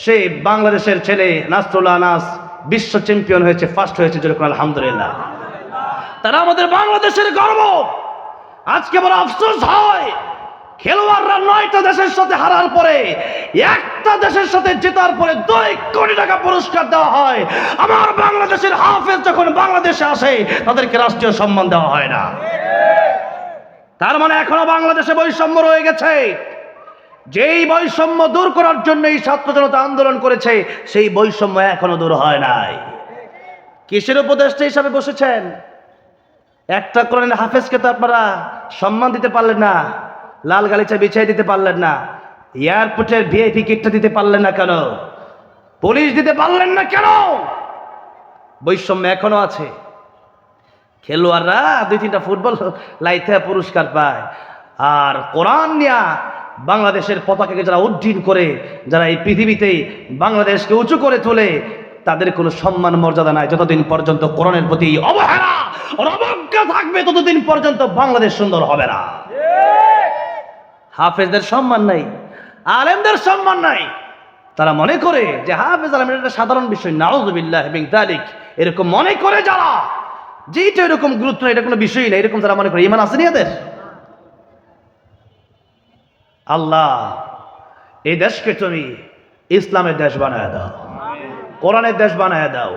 সে বাংলাদেশের ছেলে নাসরুল্লাহ আনাস বিশ্ব চ্যাম্পিয়ন হয়েছে, ফার্স্ট হয়েছে, যেরকম আলহামদুলিল্লাহ। তারা আমাদের বাংলাদেশের গর্ব। আজকে বড় আফসোস হয়, খেলোয়াড়রা 9টা দেশের সাথে হারার পরে, একটা দেশের সাথে জেতার পরে 2 কোটি টাকা পুরস্কার দেওয়া হয়। আমার বাংলাদেশের হাফেজ যখন বাংলাদেশে আসে, তাদেরকে রাষ্ট্রীয় সম্মান দেওয়া হয় না। তার মানে এখনো বাংলাদেশে বৈষম্য রয়ে গেছে। যেই বৈষম্য দূর করার জন্য এই ছাত্র জনতা আন্দোলন করেছে, সেই বৈষম্য এখনো দূর হয় নাই। কিসের উপদেষ্টা হিসাবে বসেছেন? একটা কোরআনের হাফেজকে তো আপনারা সম্মান দিতে পারলেন না, লাল গালিচা বিছাই দিতে পারলেন না, এয়ারপোর্টের ভিআইপি কিটটা দিতে পারলেন না কেন? পুলিশ দিতে পারলেন না কেন? বৈষম্য এখনো আছে। খেলোয়াড়রা 2-3টা ফুটবল লাইতে পুরস্কার পায়, আর কোরআন নিয়া বাংলাদেশের পতাকাকে যারা উড্ডীন করে, যারা এই পৃথিবীতে বাংলাদেশকে উঁচু করে তোলে, তাদের কোনো সম্মান মর্যাদা নাই। যতদিন পর্যন্ত কোরআনের প্রতি অবহেলা আর অবজ্ঞা থাকবে, ততদিন পর্যন্ত বাংলাদেশ সুন্দর হবে না। হাফেজদের সম্মান নাই, আলেমদের সম্মান নাই। তারা মনে করে যে হাফেজ আলেম এটা সাধারণ বিষয়, নাউযুবিল্লাহ মিন যালিক। এরকম মনে করে যারা, যেটা এরকম গুরুত্ব এটা কোনো বিষয়ই না, এরকম যারা মনে করে, ঈমান আসেনি এদের? আল্লাহ এই দেশকে তুমি ইসলামের দেশ বানায় দাও, কোরআনের দেশ বানায় দাও,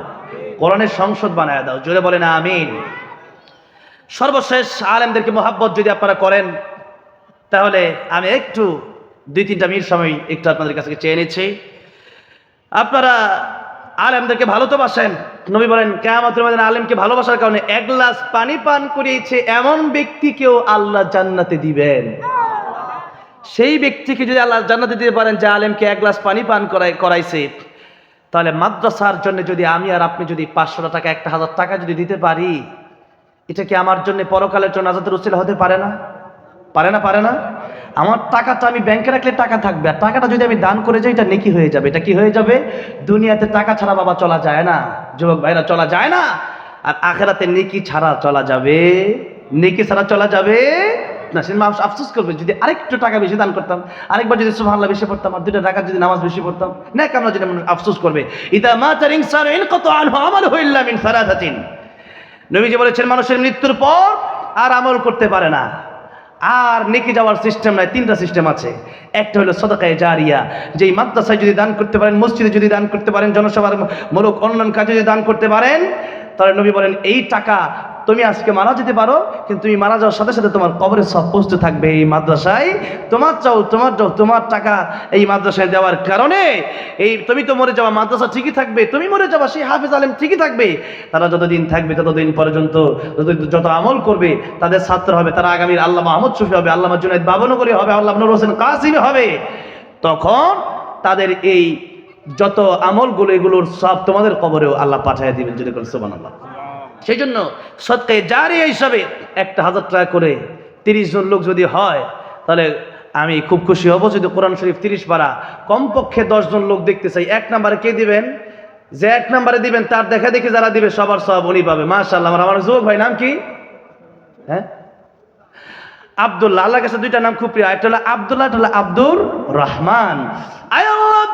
কোরআনের সংসদ বানায় দাও। জোরে বলেন আমিন। সর্বশেষ, আলেমদেরকে মহাব্বত যদি আপনারা করেন, তাহলে আমি একটু 2-3টা মিনিট সময় একটু আপনাদের কাছে চেয়ে নিচ্ছি। আপনারা আলেমদেরকে ভালো তো বাসেন। নবী বলেন, কিয়ামতের ময়দানে আলেমকে ভালোবাসার কারণে 1 গ্লাস পানি পান করিয়েছে এমন ব্যক্তিকেও আল্লাহ জান্নাতে দিবেন। সেই ব্যক্তিকে যদি আল্লাহ জান্নাতে দিতে পারেন যে আলেমকে 1 গ্লাস পানি পান করাইছে, তাহলে মাদ্রাসার জন্য যদি আমি আর আপনি যদি 500 টাকা, 1000 টাকা যদি দিতে পারি, এটা কি আমার জন্য পরকালের জন্য নাজাতের উসিলা হতে পারে না? পারে না? আমার টাকাটা আমি ব্যাংকে রাখলে টাকা থাকবে, আর টাকাটা যদি আমি দান করে যাই, এটা নেকি হয়ে যাবে। এটা কি হয়ে যাবে? দুনিয়াতে টাকা ছাড়া বাবা চলা যায় না, যুবক ভাইরা, চলা যায় না। আর আখেরাতে নেকি ছাড়া চলা যাবে? নেকি ছাড়া চলা যাবে না। সে মানুষ আফসোস করবে, যদি আরেকটু টাকা বেশি দান করতাম, আরেকবার যদি সুবহানাল্লাহ বেশি পড়তাম, আর 2টা রাকাত যদি নামাজ বেশি পড়তাম, না আমরা যদি মানুষ আফসোস করবে। ইদা মাতার ইনসানু ইনকাতা আনহু আমালুহু ইল্লা মিন সালাসাতিন। নবীজি বলেছেন মানুষের মৃত্যুর পর আর আমল করতে পারে না, আর নেকি যাওয়ার সিস্টেম নাই। 3টা সিস্টেম আছে। একটা হলো সাদাকায়ে জারিয়া, যেই মাদ্রাসায় যদি দান করতে পারেন, মসজিদে যদি দান করতে পারেন, জনসভার মূলক অন্যান্য কাজে যদি দান করতে পারেন, তাহলে নবী বলেন এই টাকা তুমি আজকে মারা যেতে পারো, কিন্তু তুমি মারা যাওয়ার সাথে সাথে তোমার কবরে সব পৌঁছতে থাকবে এই মাদ্রাসায়। তোমার টাকা এই মাদ্রাসায় দেওয়ার কারণে এই তুমি তো মরে যাওয়া, মাদ্রাসা ঠিকই থাকবে, তুমি মরে যাওয়া সেই হাফেজ আলেম ঠিকই থাকবে। তারা যতদিন থাকবে ততদিন পর্যন্ত যত আমল করবে তাদের ছাত্র হবে, তারা আগামীর আল্লামা আহমদ শফি হবে, আল্লামা জুনায়েদ বাবনগরী হবে, আল্লামা নূর হোসেন কাসিমি হবে। তখন তাদের এই যত আমলগুলো এগুলোর সব তোমাদের কবরেও আল্লাহ পাঠিয়ে দিবেন, যদি বলেন সুবহানাল্লাহ। সেই জন্য সদকায়ে জারিয়া হিসাবে 1000 টাকা করে 30 জন লোক যদি হয়, তাহলে আমি খুব খুশি হব। যদি কোরআন শরীফ 30 পারা কমপক্ষে 10 জন লোক দেখতে চাই। 1 নম্বরে কে দিবেন? যে 1 নম্বরে দিবেন তার দেখা দেখি যারা দিবে সবার সব উনি পাবে। মাশাআল্লাহ। আমার যুবক ভাই নাম কি? হ্যাঁ, আব্দুল্লাহ। আল্লাহর কাছে 2টা নাম খুব প্রিয়, একটা হলো আব্দুল্লাহ, একটা হলো আব্দুর রহমান। আয় আল্লাহ,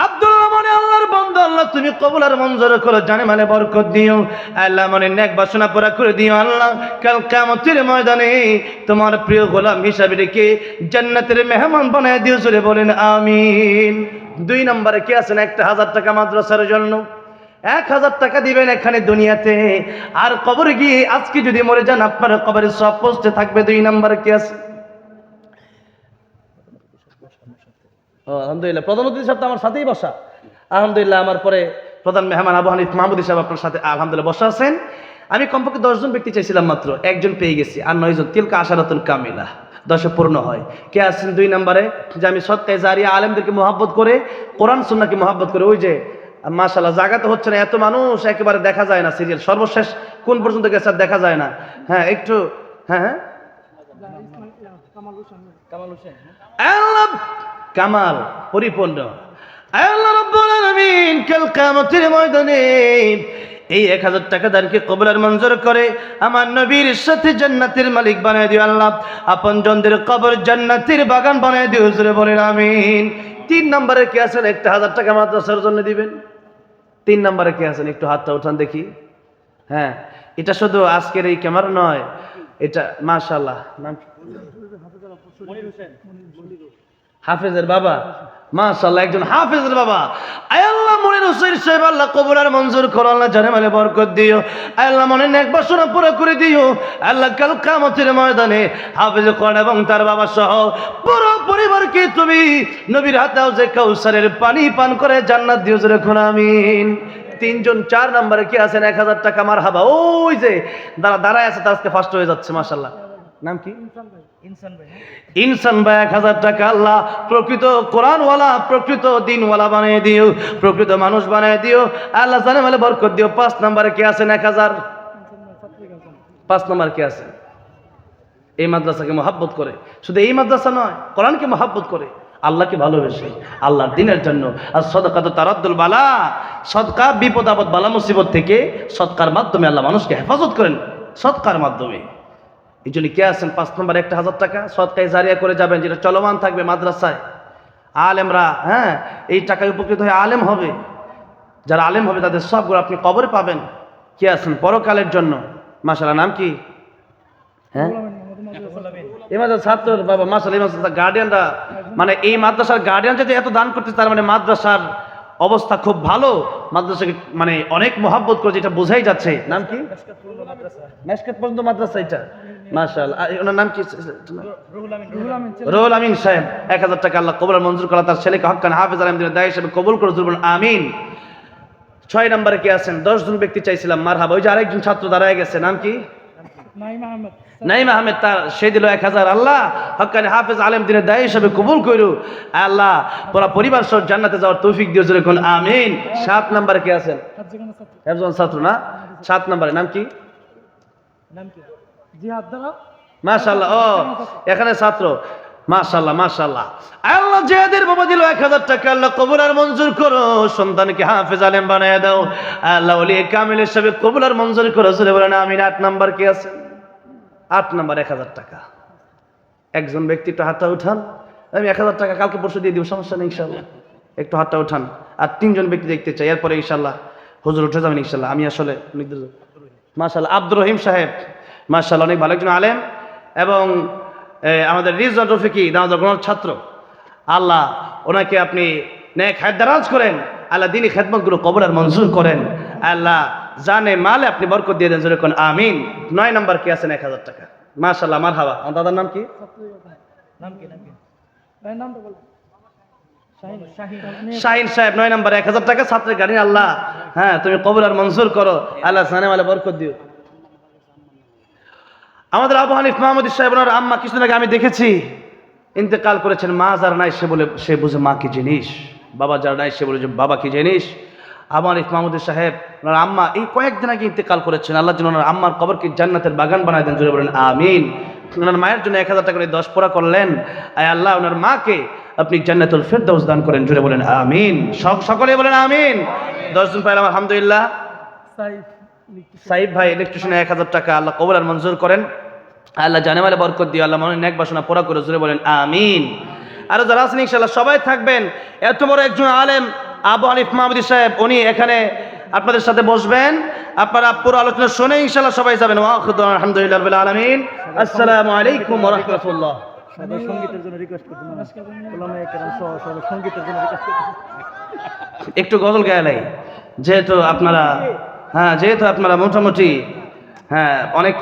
আব্দুল্লাহ মানে আল্লাহর বান্দা, আল্লাহ তুমি কবুল আর মঞ্জুর করো, জানে মানে বরকত দিও আল্লাহ, মানে নেক বাসনা পুরা করে দিও আল্লাহ। কাল কিয়ামতের ময়দানে তোমার প্রিয় গোলাম হিসাবে রেখে জান্নাতের মেহমান বানায় দিও, জোরে বলেন আমিন। 2 নম্বরে কে আছেন? 1000 টাকা মাদ্রাসার জন্য। 1000 টাকা দিবেন এখানে দুনিয়াতে, আর কবরে গিয়ে আজকে যদি মরে যান আপনার কবরে সব পৌঁছতে থাকবে। 2 নম্বরে কে আছে? আলহামদুলিল্লাহ, প্রধান অতিথি সাহেব তো আমার সাথেই বসা। আলহামদুলিল্লাহ, আমার পরে প্রধান মেহমান আবু হানিফ মাহমুদি সাহেব আপনার সাথে আলহামদুলিল্লাহ বসা আছেন। আমি কমপক্ষে 10 জন ব্যক্তি চাইছিলাম, মাত্র 1 জন পেয়ে গেছি, আর 9 জন। তিলকা আশারাতুল কামিলা, 10 পূর্ণ হয়। কে আছেন 2 নম্বরে? যে আমি সদকায়ে জারিয়া আলেমদেরকে মহব্বত করে, কোরআন সুন্নাহকে মহব্বত করে। ওই যে মাশাআল্লাহ, জায়গা তো হচ্ছে না, এত মানুষ একেবারে দেখা যায় না। সিরিয়াল সর্বশেষ কোন পর্যন্ত গেছে আর দেখা যায় না। হ্যাঁ একটু, হ্যাঁ কামাল পরিপূর্ণ। আল্লাহ রাব্বুল আলামিন কাল কিয়ামতের ময়দানে এই 1000 টাকা দানকে কবুল আর মঞ্জুর করে আমার নবীর সাথে জান্নাতের মালিক বানায় দিও আল্লাহ। আপনজনদের কবর জান্নাতের বাগান বানায় দিও, জোরে বলেন আমিন। 3 নম্বরে কে আছেন 1000 টাকা মাদ্রাসার জন্য দিবেন? 3 নম্বরে কে আছেন? একটু হাতটা উঠান দেখি। হ্যাঁ, এটা শুধু আজকের এই ক্যামেরা নয়, এটা মাশাআল্লাহ। নাম হাফেজের বাবা, মাশাআল্লাহ, একজন হাফেজের বাবা। আয় আল্লাহ, মনির হোসেন সাহেব আল্লাহ কবুল আর মঞ্জুর করো, আল্লাহ জানে মানে বরকত দিও আয় আল্লাহ, মনের নেক বাসনা পুরো করে দিও আল্লাহ। কাল কিয়ামতের ময়দানে হাফেজ কোরআন এবং তার বাবা সহ পুরো পরিবারকে তুমি নবীর হাতে হাউজে কাউসারের পানি পান করে জান্নাত দিও, জোরে বলুন আমিন। 3 জন। 4 নম্বরে কি আছেন 1000 টাকা? মারহাবা। ওই যে দাঁড়ায় আছে, তার আজকে ফার্স্ট হয়ে যাচ্ছে মাশাআল্লাহ। নাম কি? ইনসান ভাই 1000 টাকা। আল্লাহ প্রকৃত কোরআনওয়ালা, প্রকৃত দিনওয়ালা বানিয়ে দিও, প্রকৃত মানুষ বানিয়ে দিও আল্লাহ, জানে মানে বরকত দিও। 5 নম্বরে কে আছেন 1000? 5 নম্বর কে আছেন? এই মাদ্রাসাকে মহব্বত করে, শুধু এই মাদ্রাসা নয়, কোরআনকে মহব্বত করে, আল্লাহকে ভালোবেসে আল্লাহর দিনের জন্য। আর সদকা তো তারাদ্দুল বালা, সদকা বিপদ আপদ বালা মুসিবত থেকে সদকার মাধ্যমে আল্লাহ মানুষকে হেফাজত করেন, সদকার মাধ্যমে। এই জন্য কে আছেন 5 নম্বরে 1000 টাকা সদকায়ে জারিয়া করে যাবেন, যেটা চলমান থাকবে মাদ্রাসায়। আলেমরা, হ্যাঁ, এই টাকায় উপকৃত হয়ে আলেম হবে। যারা আলেম হবে তাদের সবগুলো আপনি কবরে পাবেন। কে আছেন পরকালের জন্য? মাশাআল্লাহ। নাম কি? হ্যাঁ, এই মাদ্রাসার ছাত্র বাবা, মাশাআল্লাহ। এই মাদ্রাসার গার্ডিয়ানরা, মানে এই মাদ্রাসার গার্ডিয়ান যদি এত দান করতে, তার মানে মাদ্রাসার অবস্থা খুব ভালো, মাদ্রাসাকে মানে অনেক মহব্বত করে, যেটা বোঝাই যাচ্ছে। নাম কি? মেশকাত পর্যন্ত মাদ্রাসা এটা, মাশাআল্লাহ। ওনার নাম কি? রুহুল আমিন সাহেব। 1000 টাকা আল্লাহ কবুল মঞ্জুর করা, তার ছেলেকে হক্কান হাফেজ আলেম দিনের দায়ী হিসেবে কবুল করে, জুরবুল আমিন। 6 নম্বরে কে আছেন? 10 জন ব্যক্তি চাইছিলাম, মারহাবা। ওই যে আরেকজন ছাত্র দাঁড়ায় গেছে, নাম কি? নাইম আহমেদ। তার সে দিল 1000। আল্লাহ হক্কানি হাফেজ আলেম দিনের দায়ী হিসেবে কবুল করু আল্লাহ, পুরা পরিবার সহ জান্নাতে যাওয়ার তৌফিক দিও, জোরে বলুন আমিন। 7 নম্বরে কে আছেন? একজন ছাত্র না? 7 নম্বরে নাম কি? মাশাআল্লাহ। ও এখানে ছাত্র মাশাআল্লাহ মাশাআল্লাহ। আল্লাহ যাদের বাবা দিল 1000 টাকা, আল্লাহ কবুল আর মঞ্জুর করো, সন্তানকে হাফেজ আলেম বানায় দাও আল্লাহ, ওলি কামিল হিসেবে কবুল আর মঞ্জুর করো, জোরে বলেন আমিন। 8 নাম্বার কি আছে? 8 নাম্বার 1000 টাকা। একজন ব্যক্তি একটু হাতটা উঠান, আমি 1000 টাকা কালকে পরশু দিয়ে দিব, সমস্যা নেই ইনশাআল্লাহ। একটু হাতটা উঠান। আর 3 জন ব্যক্তি দেখতে চাই, এরপরে ইনশাআল্লাহ হুজুর উঠে যাবেন ইনশাআল্লাহ। আমি আসলে মাশাআল্লাহ আব্দুর রহিম সাহেব মাশাআল্লাহ অনেক ভালো একজন আলেম, এবং আমাদের রিজওয়ান রফিকি দাওয়াত ছাত্র, আল্লাহ ওনাকে আপনি নেক হায়াত দারাজ করেন, আল্লাহ দিনী খেদমতগুলো কবুল আর মঞ্জুর করেন, আল্লাহ জানে মালে আপনি বরকত দিয়ে দেন, জোরে কোন আমিন। 9 নাম্বার কি আছেন? 1000 টাকা। মাশাআল্লাহ মারহাবা। আমার দাদার নাম কি? শাহিন সাহেব 9 নাম্বার 1000 টাকা ছাত্রের গাড়ি, আল্লাহ হ্যাঁ তুমি কবুল আর মঞ্জুর করো, আল্লাহ জানে মালে বরকত দিও। আমাদের আবু হানিফ মাহমুদ সাহেব ওনার আম্মা কিছুদিন আগে আমি দেখেছি ইন্তেকাল করেছেন। মা যার নাই সে বুঝে মা কি জিনিস, বাবা যার নাই সে বলে যে বাবা কি জিনিস। আবু হানিফ মাহমুদ সাহেব ওনার আম্মা এই কয়েকদিন আগে ইন্তেকাল করেছেন, আল্লাহ যেন ওনার আম্মার কবরকে জান্নাতের বাগান বানায় দেন, জোরে বলেন আমিন। ওনার মায়ের জন্য 1000 টাকা করে 10 পোড়া করলেন, আয় আল্লাহ ওনার মাকে আপনি জান্নাতুল ফেরদাউস দান করেন, জোরে বলেন আমিন। সকলে বলেন আমিন। 10 জন পাইলাম আলহামদুলিল্লাহ। সাইফ ভাই ইলেকট্রিশিয়ান 1000 টাকা, আল্লাহ কবুল আর মঞ্জুর করেন, আল্লাহ জানেমালে বরকত দিও, আল্লাহ মনে নেক বাসনা পুরা করে, জোরে বলেন আমিন। আর যারা আছেন ইনশাআল্লাহ সবাই থাকবেন। এত বড় একজন আলেম আবু হানিফ মাহমুদ সাহেব, উনি এখানে আপনাদের সাথে বসবেন, আপনারা পুরো আলোচনা শুনে ইনশাআল্লাহ সবাই যাবেন। আলহামদুলিল্লাহ রাব্বিল আলামিন। আসসালামু আলাইকুম ওয়া রাহমাতুল্লাহ। সঙ্গীতের জন্য রিকোয়েস্ট করতেন, ওলামায়ে কেরাম সহ সবাই সঙ্গীতের জন্য রিকোয়েস্ট করতেন। একটু গজল গায়ালাই, যেহেতু আপনারা মোটামুটি অনেক